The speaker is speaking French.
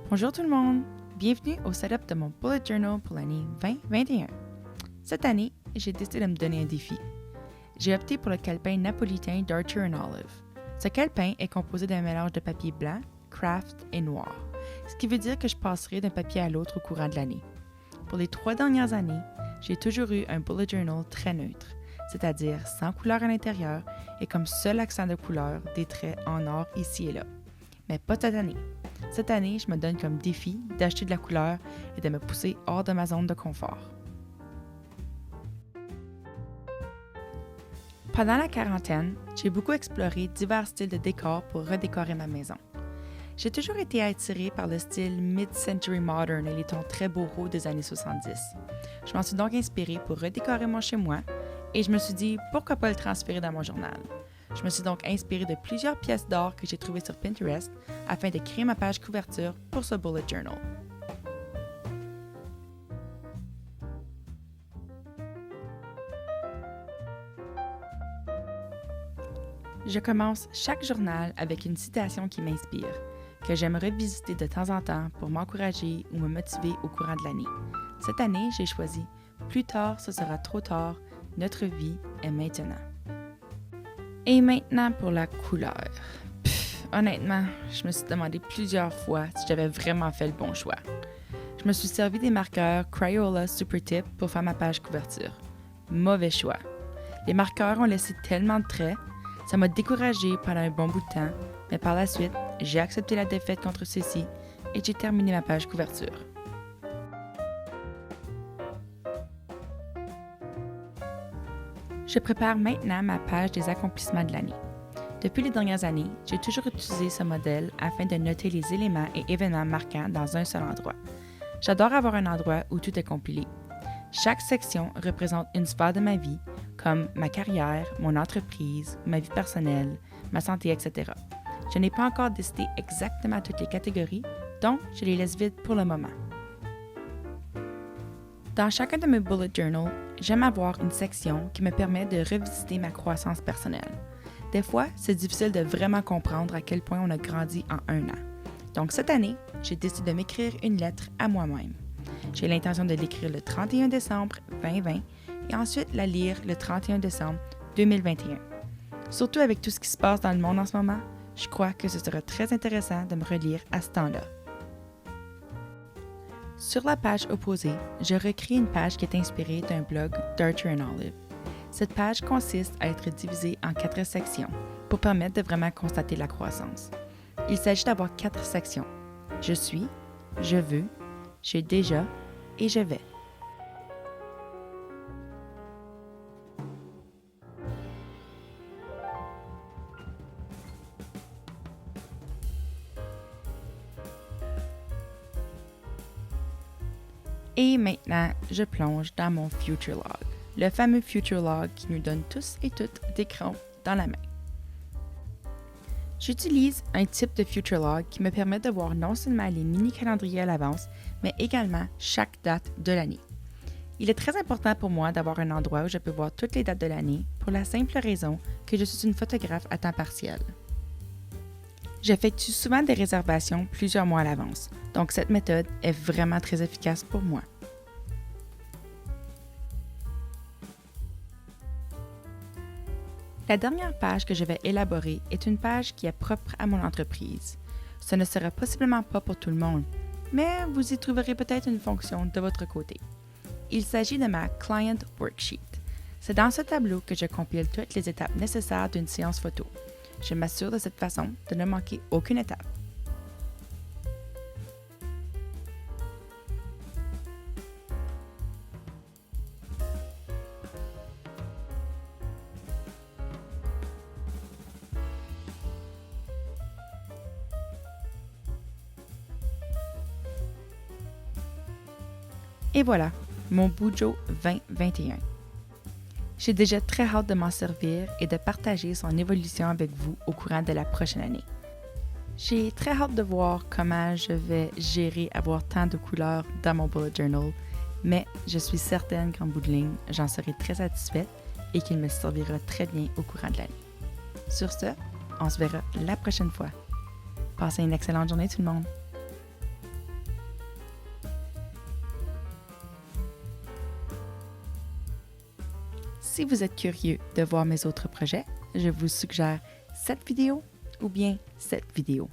Bonjour tout le monde! Bienvenue au setup de mon bullet journal pour l'année 2021. Cette année, j'ai décidé de me donner un défi. J'ai opté pour le calepin napolitain d'Archer & Olive. Ce calepin est composé d'un mélange de papier blanc, craft et noir, ce qui veut dire que je passerai d'un papier à l'autre au courant de l'année. Pour les 3 dernières années, j'ai toujours eu un bullet journal très neutre, c'est-à-dire sans couleur à l'intérieur et comme seul accent de couleur des traits en or ici et là. Mais pas cette année. Cette année, je me donne comme défi d'acheter de la couleur et de me pousser hors de ma zone de confort. Pendant la quarantaine, j'ai beaucoup exploré divers styles de décors pour redécorer ma maison. J'ai toujours été attirée par le style mid-century modern et les tons très boho des années 70. Je m'en suis donc inspirée pour redécorer mon chez-moi et je me suis dit pourquoi pas le transférer dans mon journal. Je me suis donc inspirée de plusieurs pièces d'art que j'ai trouvées sur Pinterest afin de créer ma page couverture pour ce bullet journal. Je commence chaque journal avec une citation qui m'inspire, que j'aime revisiter de temps en temps pour m'encourager ou me motiver au courant de l'année. Cette année, j'ai choisi « Plus tard, ce sera trop tard, notre vie est maintenant ». Et maintenant pour la couleur. Honnêtement, je me suis demandé plusieurs fois si j'avais vraiment fait le bon choix. Je me suis servi des marqueurs Crayola Super Tip pour faire ma page couverture. Mauvais choix. Les marqueurs ont laissé tellement de traits, ça m'a découragée pendant un bon bout de temps, mais par la suite, j'ai accepté la défaite contre ceux-ci et j'ai terminé ma page couverture. Je prépare maintenant ma page des accomplissements de l'année. Depuis les dernières années, j'ai toujours utilisé ce modèle afin de noter les éléments et événements marquants dans un seul endroit. J'adore avoir un endroit où tout est compilé. Chaque section représente une sphère de ma vie, comme ma carrière, mon entreprise, ma vie personnelle, ma santé, etc. Je n'ai pas encore décidé exactement toutes les catégories, donc je les laisse vides pour le moment. Dans chacun de mes bullet journals, j'aime avoir une section qui me permet de revisiter ma croissance personnelle. Des fois, c'est difficile de vraiment comprendre à quel point on a grandi en un an. Donc cette année, j'ai décidé de m'écrire une lettre à moi-même. J'ai l'intention de l'écrire le 31 décembre 2020 et ensuite la lire le 31 décembre 2021. Surtout avec tout ce qui se passe dans le monde en ce moment, je crois que ce sera très intéressant de me relire à ce temps-là. Sur la page opposée, je recrée une page qui est inspirée d'un blog d'Archer & Olive. Cette page consiste à être divisée en 4 sections pour permettre de vraiment constater la croissance. Il s'agit d'avoir 4 sections. Je suis, je veux, j'ai déjà et je vais. Et maintenant, je plonge dans mon Future Log, le fameux Future Log qui nous donne tous et toutes des crayons dans la main. J'utilise un type de Future Log qui me permet de voir non seulement les mini-calendriers à l'avance, mais également chaque date de l'année. Il est très important pour moi d'avoir un endroit où je peux voir toutes les dates de l'année pour la simple raison que je suis une photographe à temps partiel. J'effectue souvent des réservations plusieurs mois à l'avance, donc cette méthode est vraiment très efficace pour moi. La dernière page que je vais élaborer est une page qui est propre à mon entreprise. Ce ne sera possiblement pas pour tout le monde, mais vous y trouverez peut-être une fonction de votre côté. Il s'agit de ma Client Worksheet. C'est dans ce tableau que je compile toutes les étapes nécessaires d'une séance photo. Je m'assure de cette façon de ne manquer aucune étape. Et voilà, mon Bujo 2021. J'ai déjà très hâte de m'en servir et de partager son évolution avec vous au courant de la prochaine année. J'ai très hâte de voir comment je vais gérer avoir tant de couleurs dans mon bullet journal, mais je suis certaine qu'en bout de ligne, j'en serai très satisfaite et qu'il me servira très bien au courant de l'année. Sur ce, on se verra la prochaine fois. Passez une excellente journée tout le monde! Si vous êtes curieux de voir mes autres projets, je vous suggère cette vidéo ou bien cette vidéo.